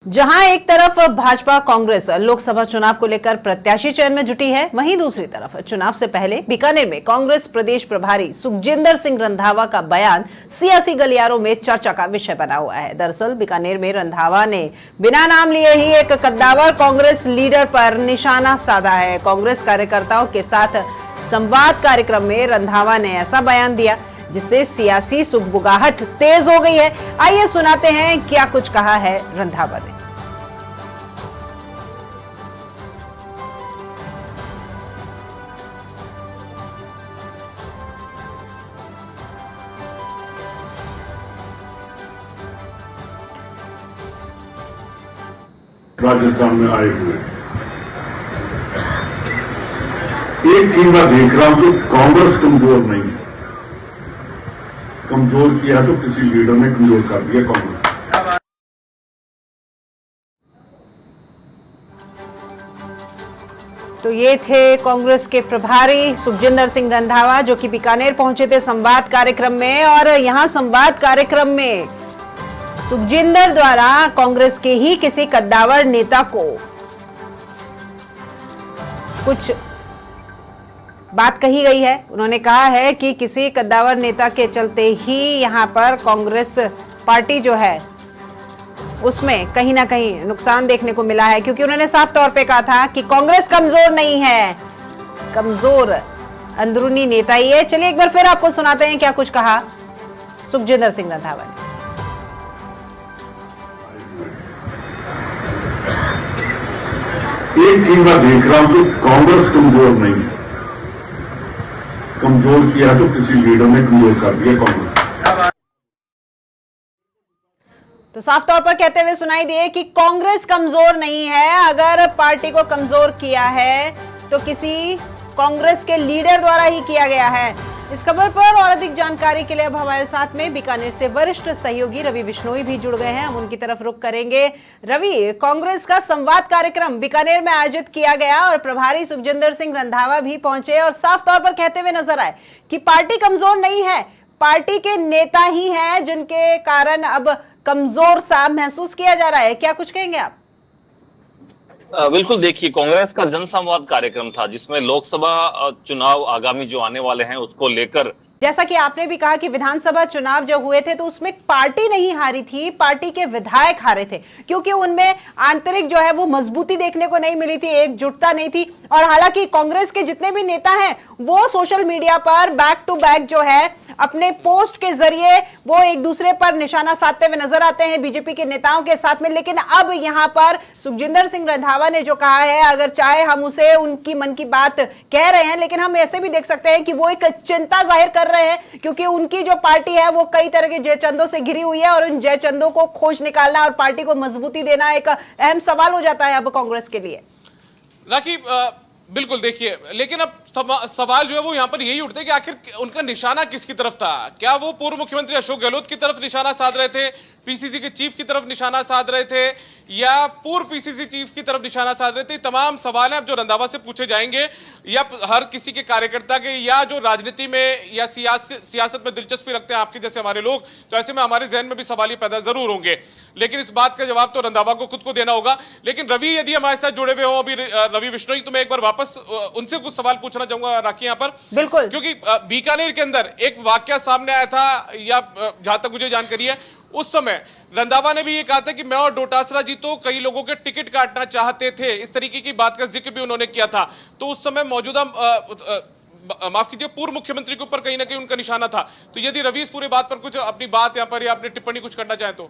जहां एक तरफ भाजपा कांग्रेस लोकसभा चुनाव को लेकर प्रत्याशी चयन में जुटी है, वहीं दूसरी तरफ चुनाव से पहले बीकानेर में कांग्रेस प्रदेश प्रभारी सुखजिंदर सिंह रंधावा का बयान सियासी गलियारों में चर्चा का विषय बना हुआ है। दरअसल बीकानेर में रंधावा ने बिना नाम लिए ही एक कद्दावर कांग्रेस लीडर पर निशाना साधा है। कांग्रेस कार्यकर्ताओं के साथ संवाद कार्यक्रम में रंधावा ने ऐसा बयान दिया जिससे सियासी सुगबुगाहट तेज हो गई है। आइए सुनाते हैं क्या कुछ कहा है रंधावा ने। राजस्थान में आए हुए एक चीज मैं देख रहा हूं कि कांग्रेस कमजोर नहीं है। कमजोर किया तो किसी लीडर ने कमजोर कर दिया कांग्रेस। तो ये थे कांग्रेस के प्रभारी सुखजिंदर सिंह रंधावा जो कि बीकानेर पहुंचे थे संवाद कार्यक्रम में। और यहां संवाद कार्यक्रम में सुखजिंदर द्वारा कांग्रेस के ही किसी कद्दावर नेता को कुछ बात कही गई है। उन्होंने कहा है कि किसी कद्दावर नेता के चलते ही यहां पर कांग्रेस पार्टी जो है उसमें कहीं ना कहीं नुकसान देखने को मिला है, क्योंकि उन्होंने साफ तौर पे कहा था कि कांग्रेस कमजोर नहीं है, कमजोर अंदरूनी नेता ही है। चलिए एक बार फिर आपको सुनाते हैं क्या कुछ कहा सुखजिंदर सिंह रंधावा ने। एक चीज मैं देख रहा हूं कि कांग्रेस कमजोर नहीं है। कमजोर किया तो किसी लीडर ने कमजोर कर दिया कांग्रेस। तो साफ तौर पर कहते हुए सुनाई दिए कि कांग्रेस कमजोर नहीं है। अगर पार्टी को कमजोर किया है तो किसी कांग्रेस के लीडर द्वारा ही किया गया है। इस खबर पर और अधिक जानकारी के लिए अब हमारे साथ में बीकानेर से वरिष्ठ सहयोगी रवि बिश्नोई भी जुड़ गए हैं। हम उनकी तरफ रुख करेंगे। रवि, कांग्रेस का संवाद कार्यक्रम बीकानेर में आयोजित किया गया और प्रभारी सुखजिंदर सिंह रंधावा भी पहुंचे और साफ तौर पर कहते हुए नजर आए कि पार्टी कमजोर नहीं है, पार्टी के नेता ही हैं जिनके कारण अब कमजोर सा महसूस किया जा रहा है। क्या कुछ कहेंगे आप? बिल्कुल, देखिए, कांग्रेस का जनसंवाद कार्यक्रम था जिसमें लोकसभा चुनाव आगामी जो आने वाले हैं उसको लेकर, जैसा कि आपने भी कहा कि विधानसभा चुनाव जब हुए थे तो उसमें पार्टी नहीं हारी थी, पार्टी के विधायक हारे थे, क्योंकि उनमें आंतरिक जो है वो मजबूती देखने को नहीं मिली थी, एकजुटता नहीं थी। और हालांकि कांग्रेस के जितने भी नेता हैं वो सोशल मीडिया पर बैक टू बैक जो है अपने पोस्ट के जरिए वो एक दूसरे पर निशाना साधते हुए नजर आते हैं बीजेपी के नेताओं के साथ में। लेकिन अब यहां पर सुखजिंदर सिंह रंधावा ने जो कहा है, अगर चाहे हम उसे उनकी मन की बात कह रहे हैं, लेकिन हम ऐसे भी देख सकते हैं कि वो एक चिंता जाहिर कर रहे हैं, क्योंकि उनकी जो पार्टी है वो कई तरह के जयचंदों से घिरी हुई है और उन जयचंदों को खोज निकालना और पार्टी को मजबूती देना एक अहम सवाल हो जाता है अब कांग्रेस के लिए। राखी, बिल्कुल, देखिए, लेकिन अब सवाल जो है वो यहां पर यही उठते हैं कि आखिर उनका निशाना किसकी तरफ था। क्या वो पूर्व मुख्यमंत्री अशोक गहलोत की तरफ निशाना साध रहे थे, पीसीसी के चीफ की तरफ निशाना साध रहे थे, या पूर्व पीसीसी चीफ की तरफ निशाना साध रहे थे? तमाम सवाल हैं अब जो रंधावा से पूछे जाएंगे, या हर किसी के कार्यकर्ता के, या जो राजनीति में या सियासत में दिलचस्पी रखते हैं आपके जैसे हमारे लोग, तो ऐसे में हमारे जहन में भी सवाल पैदा जरूर होंगे। लेकिन इस बात का जवाब तो रंधावा को खुद को देना होगा। लेकिन रवि, यदि हमारे साथ जुड़े हुए हो अभी रवि बिश्नोई, तो मैं एक बार वापस उनसे कुछ सवाल पूछना चाहूंगा राखी यहाँ पर। बिल्कुल, क्योंकि बीकानेर के अंदर एक वाकया सामने आया था, या जहां तक मुझे जानकारी है उस समय रंधावा ने भी ये कहा था कि मैं और डोटासरा जी तो कई लोगों के टिकट काटना चाहते थे, इस तरीके की बात का जिक्र भी उन्होंने किया था। तो उस समय मौजूदा माफ कीजिए पूर्व मुख्यमंत्री के ऊपर कहीं ना कहीं उनका निशाना था। तो यदि रवि इस पूरी बात पर कुछ अपनी बात यहाँ पर या अपनी टिप्पणी कुछ करना चाहे तो।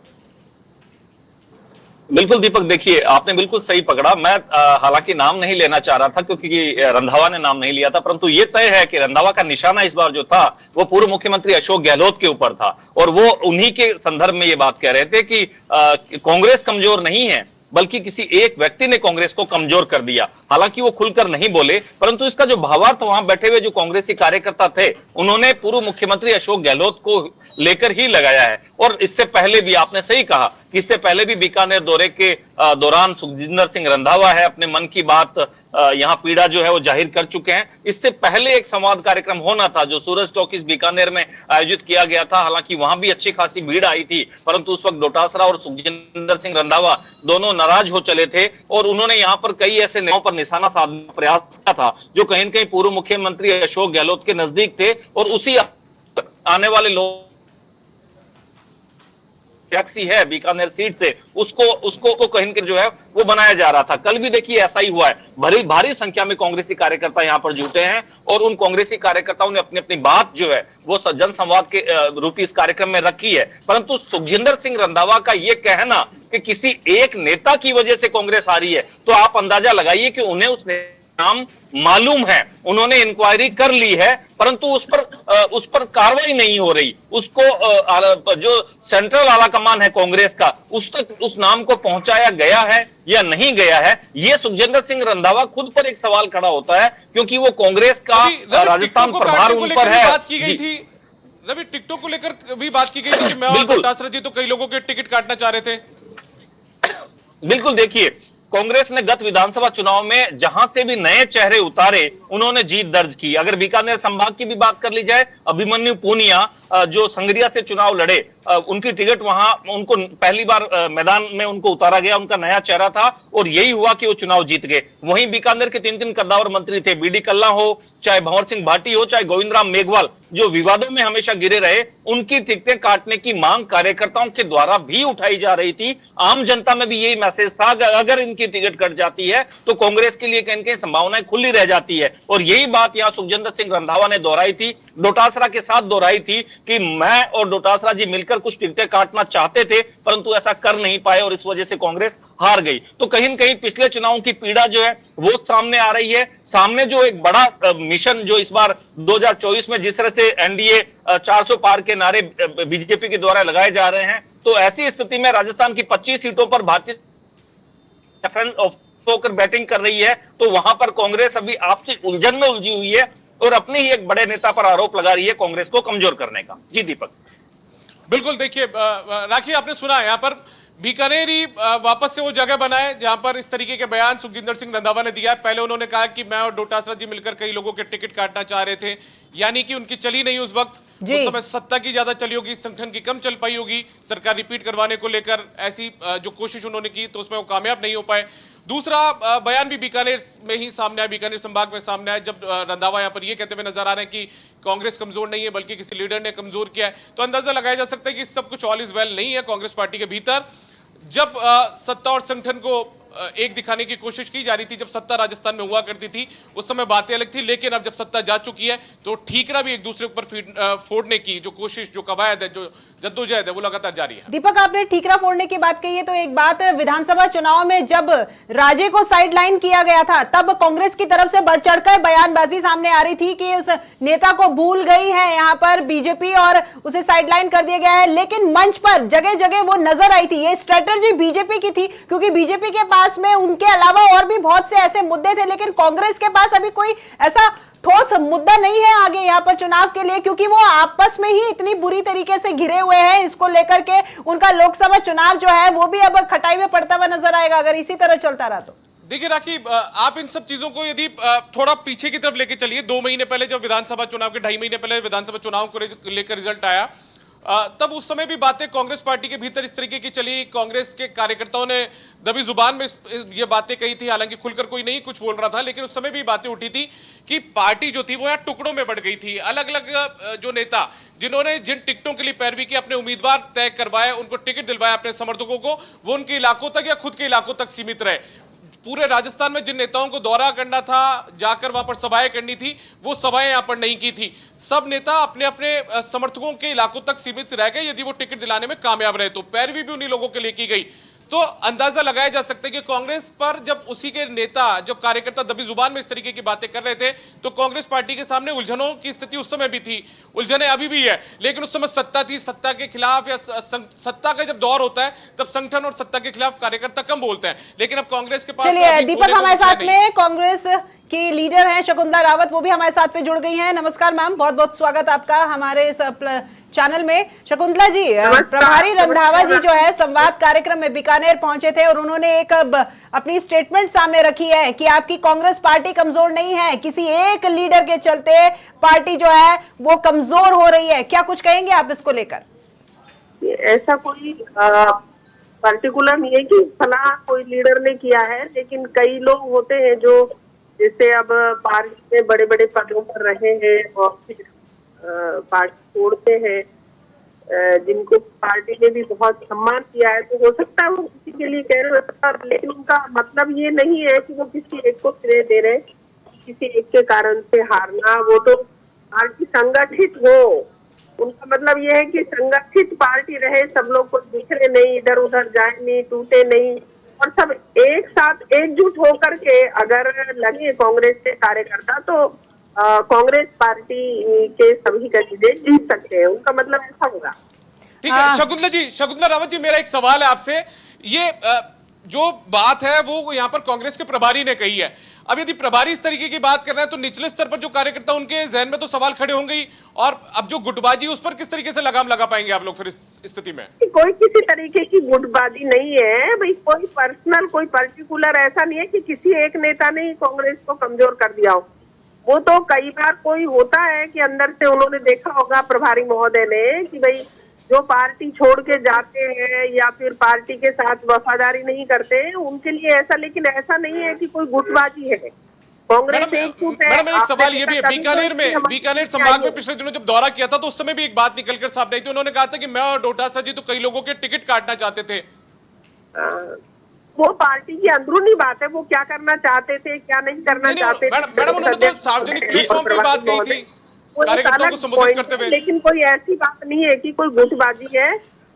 बिल्कुल दीपक, देखिए, आपने बिल्कुल सही पकड़ा। मैं हालांकि नाम नहीं लेना चाह रहा था क्योंकि रंधावा ने नाम नहीं लिया था, परंतु ये तय है कि रंधावा का निशाना इस बार जो था वो पूर्व मुख्यमंत्री अशोक गहलोत के ऊपर था और वो उन्हीं के संदर्भ में ये बात कह रहे थे कि कांग्रेस कमजोर नहीं है, बल्कि किसी एक व्यक्ति ने कांग्रेस को कमजोर कर दिया। हालांकि वो खुलकर नहीं बोले, परंतु इसका जो भावार्थ वहां बैठे हुए जो कांग्रेसी कार्यकर्ता थे उन्होंने पूर्व मुख्यमंत्री अशोक गहलोत को लेकर ही लगाया है। और इससे पहले भी आपने सही कहा कि इससे पहले भी बीकानेर दौरे के दौरान सुखजिंदर सिंह रंधावा है अपने मन की बात यहाँ पीड़ा जो है वो जाहिर कर चुके हैं। इससे पहले एक संवाद कार्यक्रम होना था जो सूरज टॉकीज बीकानेर में आयोजित किया गया था, हालांकि वहां भी अच्छी खासी भीड़ आई थी, परंतु उस वक्त डोटासरा और सुखजिंदर सिंह रंधावा दोनों नाराज हो चले थे और उन्होंने यहाँ पर कई ऐसे नेताओं पर निशाना साधने का प्रयास किया था जो कहीं न कहीं पूर्व मुख्यमंत्री अशोक गहलोत के नजदीक थे और उसी आने वाले लोग टैक्सी है बीकानेर सीट से उसको कहीं के जो है वो बनाया जा रहा था। कल भी देखिए ऐसा ही हुआ है, भारी संख्या में कांग्रेसी कार्यकर्ता यहां पर जुटे हैं और उन कांग्रेसी कार्यकर्ताओं ने अपनी अपनी बात जो है वो जन संवाद के रूपी इस कार्यक्रम में रखी है। परंतु सुखजिंदर सिंह रंधावा का यह कहना कि किसी एक नेता की वजह से कांग्रेस आ रही है, तो आप अंदाजा लगाइए कि उन्हें उस नाम मालूम है, उन्होंने इंक्वायरी कर ली है, परंतु उस पर कार्रवाई नहीं हो रही। उसको जो सेंट्रल आला कमान है कांग्रेस का उस तक उस नाम को पहुंचाया गया है या नहीं गया है, ये सुखजिंदर सिंह रंधावा खुद पर एक सवाल खड़ा होता है, क्योंकि वो कांग्रेस का राजस्थान प्रभार उन पर है। बात की गई थी रवि, टिकटॉक को लेकर भी बात की गई थी कि मैं और डोटासरा जी तो कई लोगों के टिकट काटना चाह रहे थे। बिल्कुल, देखिए कांग्रेस ने गत विधानसभा चुनाव में जहां से भी नए चेहरे उतारे उन्होंने जीत दर्ज की। अगर बीकानेर संभाग की भी बात कर ली जाए, अभिमन्यु पूनिया जो संगरिया से चुनाव लड़े, उनकी टिकट वहां उनको पहली बार मैदान में उनको उतारा गया, उनका नया चेहरा था और यही हुआ कि वो चुनाव जीत गए। वहीं बीकानेर के 3 कद्दावर मंत्री थे, बीडी कल्ला हो, चाहे भंवर सिंह भाटी हो, चाहे गोविंद राम मेघवाल, जो विवादों में हमेशा गिरे रहे, उनकी टिकटें काटने की मांग कार्यकर्ताओं के द्वारा भी उठाई जा रही थी। आम जनता में भी यही मैसेज था कि अगर इनकी टिकट कट जाती है तो कांग्रेस के लिए कहीं संभावनाएं खुली रह जाती है। और यही बात यहां सुखजिंदर सिंह रंधावा ने दोहराई थी, डोटासरा के साथ दोहराई थी कि मैं और डोटासरा जी मिलकर कुछ टिकटें काटना चाहते थे, परंतु ऐसा कर नहीं पाए और इस वजह से कांग्रेस हार गई। तो कहीं न कहीं पिछले चुनावों की पीड़ा जो है वो सामने आ रही है। सामने जो एक बड़ा मिशन जो इस बार 2024 में जिस तरह से एनडीए 400 पार के नारे बीजेपी के द्वारा लगाए जा रहे हैं, तो ऐसी स्थिति में राजस्थान की 25 सीटों पर भारतीय होकर बैटिंग कर रही है, तो वहां पर कांग्रेस अभी आपसी उलझन में उलझी हुई है और अपने ही एक बड़े नेता पर आरोप लगा रही है कांग्रेस को कमजोर करने का। जी दीपक। बिल्कुल, देखिए राखी, आपने सुना यहाँ पर बीकानेर ही वापस से वो जगह बनाए जहां पर इस तरीके के बयान सुखजिंदर सिंह रंधावा ने दिया है। पहले उन्होंने कहा कि मैं और डोटासरा जी मिलकर कई लोगों के टिकट काटना चाह रहे थे, यानी कि उनकी चली नहीं उस वक्त, उस समय सत्ता की ज्यादा चली होगी, संगठन की कम चल पाई होगी, सरकार रिपीट करवाने को लेकर ऐसी जो कोशिश उन्होंने की तो उसमें वो कामयाब नहीं हो पाए। दूसरा बयान भी बीकानेर में ही सामने आया, बीकानेर संभाग में सामने आया, जब रंधावा यहाँ पर ये कहते हुए नजर आ रहे हैं कि कांग्रेस कमजोर नहीं है बल्कि किसी लीडर ने कमजोर किया है, तो अंदाजा लगाया जा सकता है कि सब कुछ ऑल इज वेल नहीं है कांग्रेस पार्टी के भीतर। जब सत्ता और संगठन को एक दिखाने की कोशिश की जा रही थी, जब सत्ता राजस्थान में हुआ करती थी उस समय बातें अलग थी, लेकिन अब जब सत्ता जा चुकी है तो ठीकरा भी एक दूसरे ऊपर फोड़ने की जो कोशिश, जो कवायद है, जो जद्दोजहद है, वो लगातार जारी है। दीपक, आपने ठीकरा फोड़ने की बात कही है, तो एक बात, विधानसभा चुनाव में जब राजे को साइडलाइन किया गया था तब कांग्रेस की तरफ से बढ़ चढ़कर बयानबाजी सामने आ रही थी कि उस नेता को भूल गई है यहाँ पर बीजेपी और उसे साइडलाइन कर दिया गया है, लेकिन मंच पर जगह जगह वो नजर आई थी। ये स्ट्रेटजी बीजेपी की थी क्योंकि बीजेपी के पास में उनके अलावा और भी बहुत से ऐसे मुद्दे थे, लेकिन कांग्रेस के पास अभी कोई ऐसा ठोस मुद्दा नहीं है आगे यहाँ पर चुनाव के लिए, क्योंकि वो आपस में ही इतनी बुरी तरीके से घिरे हुए हैं। इसको लेकर के उनका लोकसभा चुनाव जो है वो भी अब खटाई में पड़ता हुआ नजर आएगा अगर इसी तरह चलता रहा तो। देखिए राखी, आप इन सब चीजों को यदि थोड़ा पीछे की तरफ लेके चलिए, 2 महीने पहले जब विधानसभा चुनाव के 2.5 महीने पहले विधानसभा चुनाव को लेकर रिजल्ट आया, तब उस समय भी बातें कांग्रेस पार्टी के भीतर इस तरीके की चली। कांग्रेस के कार्यकर्ताओं ने दबी जुबान में ये बातें कही थी, हालांकि खुलकर कोई नहीं कुछ बोल रहा था, लेकिन उस समय भी बातें उठी थी कि पार्टी जो थी वो यहाँ टुकड़ों में बढ़ गई थी। अलग अलग जो नेता जिन्होंने जिन टिकटों के लिए पैरवी की, अपने उम्मीदवार तय करवाए, उनको टिकट दिलवाया अपने समर्थकों को, वो उनके इलाकों तक या खुद के इलाकों तक सीमित रहे। पूरे राजस्थान में जिन नेताओं को दौरा करना था, जाकर वहां पर सभाएं करनी थी, वो सभाएं यहां पर नहीं की थी। सब नेता अपने अपने समर्थकों के इलाकों तक सीमित रह गए। यदि वो टिकट दिलाने में कामयाब रहे तो पैरवी भी उन्हीं लोगों के लिए की गई। तो अंदाजा लगाया जा सकता है कि कांग्रेस पर जब उसी के नेता, जब कार्यकर्ता दबी जुबान में इस तरीके की बातें कर रहे थे, तो कांग्रेस पार्टी के सामने उलझनों की स्थिति उस समय भी थी, उलझने अभी भी है, लेकिन उस समय सत्ता थी, सत्ता के खिलाफ या सत्ता का जब दौर होता है तब संगठन और सत्ता के खिलाफ कार्यकर्ता कम बोलते हैं, लेकिन अब कांग्रेस के पास। चलिए दीपक, हमारे साथ में कांग्रेस की लीडर हैं शकुंतला रावत, वो भी हमारे साथ पे जुड़ गई हैं। नमस्कार मैम, बहुत बहुत स्वागत आपका हमारे इस चैनल में। शकुंतला जी, प्रभारी रंधावा जी जो है संवाद कार्यक्रम में बीकानेर पहुंचे थे और उन्होंने एक अपनी स्टेटमेंट सामने रखी है कि आपकी कांग्रेस पार्टी कमजोर नहीं है, किसी एक लीडर के चलते पार्टी जो है वो कमजोर हो रही है। क्या कुछ कहेंगे आप इसको लेकर? ऐसा कोई पर्टिकुलर नहीं है कि फला कोई लीडर ने किया है, लेकिन कई लोग होते हैं जो जैसे अब पार्टी में बड़े बड़े पदों पर रहे हैं और फिर पार्टी छोड़ते हैं, जिनको पार्टी ने भी बहुत सम्मान किया है, तो हो सकता है वो किसी के लिए कह रहे हो, लेकिन उनका मतलब ये नहीं है कि वो किसी एक को श्रेय दे रहे, किसी एक के कारण से हारना। वो तो पार्टी संगठित हो, उनका मतलब ये है कि संगठित पार्टी रहे, सब लोग को बिखरे नहीं, इधर उधर जाए नहीं, टूटे नहीं, और सब एक साथ एकजुट होकर के अगर लगे कांग्रेस के कार्यकर्ता तो कांग्रेस पार्टी के सभी कैंडिडेट जीत सकते हैं। उनका मतलब ऐसा होगा। ठीक है शकुंतला रावत जी, मेरा एक सवाल है आपसे। ये जो बात है वो यहाँ पर कांग्रेस के प्रभारी ने कही है। अब यदि प्रभारी इस तरीके की बात कर रहे हैं तो निचले स्तर पर जो कार्यकर्ता उनके जहन में तो सवाल खड़े होंगे ही, और अब जो गुटबाजी उस पर किस तरीके से लगाम लगा पाएंगे आप लोग फिर इस स्थिति में? कोई किसी तरीके की गुटबाजी नहीं है भाई, कोई पर्सनल कोई पर्टिकुलर ऐसा नहीं है कि किसी एक नेता ने ही कांग्रेस को कमजोर कर दिया हो। वो तो कई बार कोई होता है कि अंदर से उन्होंने देखा होगा प्रभारी महोदय ने कि भाई जो पार्टी छोड़ के जाते हैं या फिर पार्टी के साथ वफादारी नहीं करते हैं उनके लिए ऐसा, लेकिन ऐसा नहीं है कि कोई गुटबाजी है। कांग्रेस एकजुट है। मैडम एक सवाल ये भी है, बीकानेर संभाग में पिछले दिनों जब दौरा किया था तो उस समय भी एक बात निकलकर सामने आई थी, उन्होंने कहा था कि मैं और डोटासरा जी तो कई लोगों के टिकट काटना चाहते थे। वो पार्टी की अंदरूनी बात है, वो क्या करना चाहते थे क्या नहीं करना चाहते थे। मैडम उन्होंने तो सार्वजनिक प्लेटफॉर्म पे बात कही थी कार्यकर्ताओं को संबोधित करते हुए, लेकिन कोई ऐसी बात नहीं है कि कोई गुटबाजी है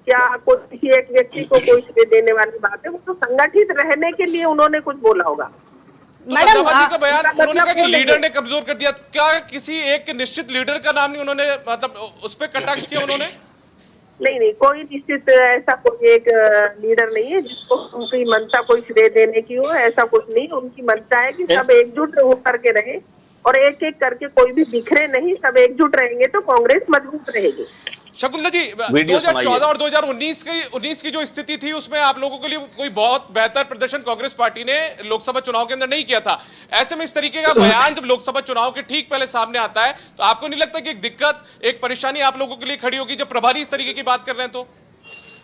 या कोई किसी एक व्यक्ति को कोई श्रेय देने वाली बात है। वो तो संगठित रहने के लिए उन्होंने कुछ बोला होगा। मैडम का बयान उन्होंने कहा कि लीडर ने कमजोर कर दिया, क्या किसी एक निश्चित लीडर का नाम नहीं उन्होंने मतलब उस पर कटाक्ष किया उन्होंने? नहीं, कोई निश्चित ऐसा कोई एक लीडर नहीं है जिसको उनकी मंशा कोई श्रेय देने की हो, ऐसा कुछ नहीं। उनकी मंशा है कि सब एकजुट होकर के रहे और एक एक करके कोई भी बिखरे नहीं, सब एकजुट रहेंगे तो कांग्रेस मजबूत रहेगी। शकुंतला जी, 2014 और 2019 की जो स्थिति थी उसमें आप लोगों के लिए कोई बहुत बेहतर प्रदर्शन कांग्रेस पार्टी ने लोकसभा चुनाव के अंदर नहीं किया था। ऐसे में इस तरीके का बयान जब लोकसभा चुनाव के ठीक पहले सामने आता है तो आपको नहीं लगता कि एक दिक्कत, एक परेशानी आप लोगों के लिए खड़ी होगी जब प्रभारी इस तरीके की बात कर रहे हैं तो?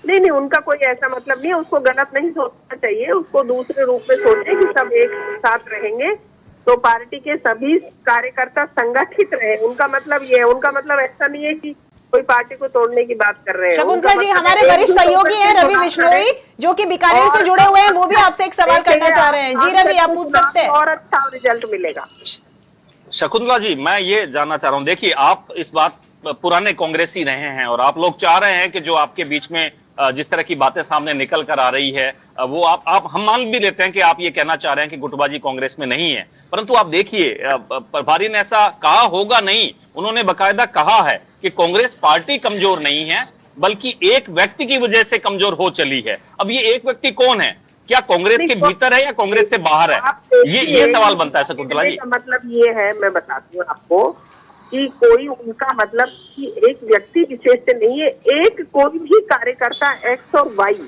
नहीं, उनका कोई ऐसा मतलब नहीं है, उसको गलत नहीं सोचना चाहिए, उसको दूसरे रूप में सोचे कि सब एक साथ रहेंगे तो पार्टी के सभी कार्यकर्ता संगठित रहे। उनका मतलब ये है, उनका मतलब ऐसा नहीं है कि कोई पार्टी को तोड़ने की बात कर रहे हैं। शकुंतला जी, हमारे वरिष्ठ सहयोगी हैं रवि बिश्नोई जो कि बीकानेर से जुड़े हुए हैं, वो भी आपसे एक सवाल करना चाह रहे हैं। जी रवि, आप पूछ सकते हैं। और अच्छा रिजल्ट मिलेगा। शकुंतला जी, मैं ये जानना चाह रहा हूं, देखिए आप इस बात पुराने कांग्रेसी रहे हैं और आप लोग चाह रहे हैं कि जो आपके बीच में जिस तरह की बातें सामने निकल कर आ रही है वो आप हम मान भी लेते हैं कि आप ये कहना चाह रहे हैं कि गुटबाजी कांग्रेस में नहीं है, परंतु आप देखिए प्रभारी ने ऐसा कहा होगा नहीं, उन्होंने बकायदा कहा है कि कांग्रेस पार्टी कमजोर नहीं है बल्कि एक व्यक्ति की वजह से कमजोर हो चली है। अब ये एक व्यक्ति कौन है? क्या कांग्रेस के भीतर है या कांग्रेस से बाहर है? ये सवाल बनता है शकुंतला जी। मतलब ये है, मैं बताती हूँ आपको कि कोई उनका मतलब कि एक व्यक्ति विशेष से नहीं है, एक कोई भी कार्यकर्ता एक्स और वाई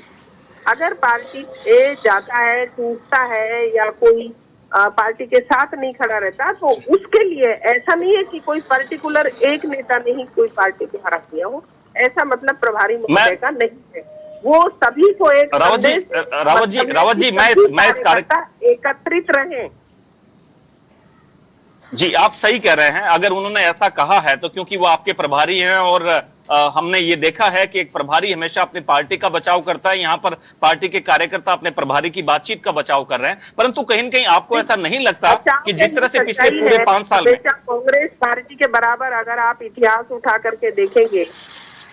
अगर पार्टी ए जाता है, टूटता है या कोई पार्टी के साथ नहीं खड़ा रहता तो उसके लिए ऐसा नहीं है कि कोई पर्टिकुलर एक नेता ने ही कोई पार्टी को हरा दिया हो, ऐसा मतलब प्रभारी महोदय का नहीं है। वो सभी को एक रावत जी मैं इस कार्यक्रम एकत्रित रहे। जी आप सही कह रहे हैं, अगर उन्होंने ऐसा कहा है तो क्योंकि वो आपके प्रभारी हैं और हमने ये देखा है कि एक प्रभारी हमेशा अपनी पार्टी का बचाव करता है। यहाँ पर पार्टी के कार्यकर्ता अपने प्रभारी की बातचीत का बचाव कर रहे हैं, परंतु कहीं न कहीं आपको ऐसा नहीं लगता कि जिस तरह से पिछले पूरे 5 साल में कांग्रेस पार्टी के बराबर अगर आप इतिहास उठा करके देखेंगे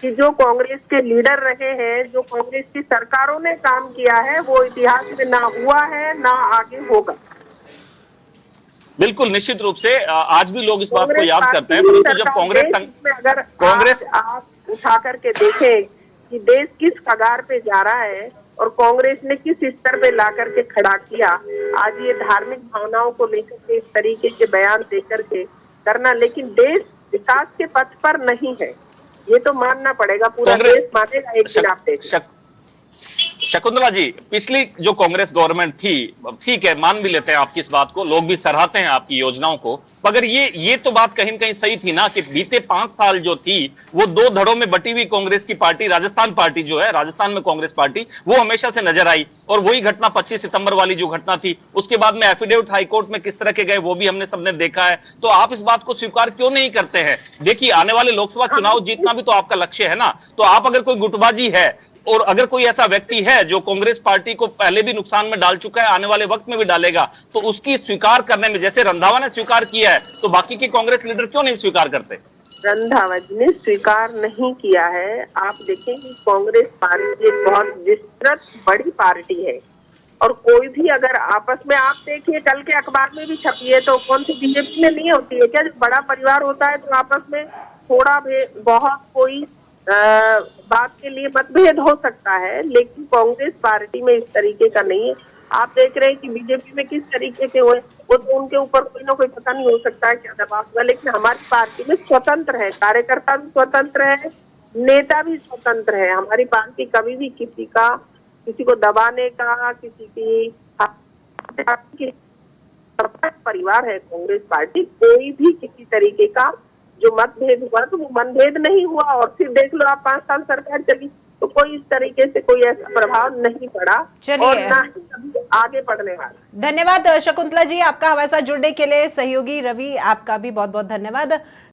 कि जो कांग्रेस के लीडर रहे हैं, जो कांग्रेस की सरकारों ने काम किया है, वो इतिहास में ना हुआ है ना आगे होगा। बिल्कुल निश्चित रूप से आज भी लोग इस बात को याद करते हैं, परंतु जब कांग्रेस आप उठा करके देखें कि देश किस कगार पे जा रहा है और कांग्रेस ने किस स्तर पे ला करके खड़ा किया, आज ये धार्मिक भावनाओं को लेकर के इस तरीके के बयान देकर के करना, लेकिन देश विकास के पथ पर नहीं है। ये तो मानना पड़ेगा, पूरा कांग्रेस- देश मानेगा एक दिन, आप देखिए। शकुंतला जी, पिछली जो कांग्रेस गवर्नमेंट थी, ठीक है, मान भी लेते हैं आपकी इस बात को, लोग भी सराहते हैं आपकी योजनाओं को, मगर ये तो बात कहीं न कहीं सही थी ना कि बीते 5 साल जो थी वो 2 धड़ों में बटी हुई कांग्रेस की पार्टी, राजस्थान पार्टी जो है, राजस्थान में कांग्रेस पार्टी, वो हमेशा से नजर आई। और वही घटना 25 सितंबर वाली जो घटना थी, उसके बाद में एफिडेविट हाईकोर्ट में किस तरह के गए वो भी हमने सबने देखा है। तो आप इस बात को स्वीकार क्यों नहीं करते हैं? देखिए, आने वाले लोकसभा चुनाव जीतना भी तो आपका लक्ष्य है ना। तो आप अगर कोई गुटबाजी है और अगर कोई ऐसा व्यक्ति है जो कांग्रेस पार्टी को पहले भी नुकसान में डाल चुका है, आने वाले वक्त में भी डालेगा, तो उसकी स्वीकार करने में, जैसे रंधावा ने स्वीकार किया है, तो बाकी के कांग्रेस लीडर क्यों नहीं स्वीकार करते? रंधावा जी ने स्वीकार नहीं किया है। आप देखें कि कांग्रेस पार्टी एक बहुत विस्तृत बड़ी पार्टी है, और कोई भी अगर आपस में, आप देखिए कल के अखबार में भी छपी है, तो कौन सी बीजेपी में नहीं होती है क्या? जो बड़ा परिवार होता है तो आपस में थोड़ा भी बहुत कोई बात के लिए मतभेद हो सकता है, लेकिन कांग्रेस पार्टी में इस तरीके का नहीं है। आप देख रहे हैं कि बीजेपी में किस तरीके के हुए, वो तो उनके ऊपर कोई ना कोई पता नहीं हो सकता है क्या दबाव हुआ, लेकिन हमारी पार्टी में स्वतंत्र है, कार्यकर्ता भी स्वतंत्र है, नेता भी स्वतंत्र है। हमारी पार्टी कभी भी किसी को दबाने का, किसी परिवार है कांग्रेस पार्टी, कोई भी किसी तरीके का जो मतभेद हुआ तो वो मतभेद नहीं हुआ। और फिर देख लो आप 5 साल सरकार चली तो कोई इस तरीके से कोई ऐसा प्रभाव नहीं पड़ा, और ना ही कभी आगे बढ़ने वाला। धन्यवाद शकुंतला जी, आपका हमारे साथ जुड़ने के लिए। सहयोगी रवि, आपका भी बहुत बहुत धन्यवाद।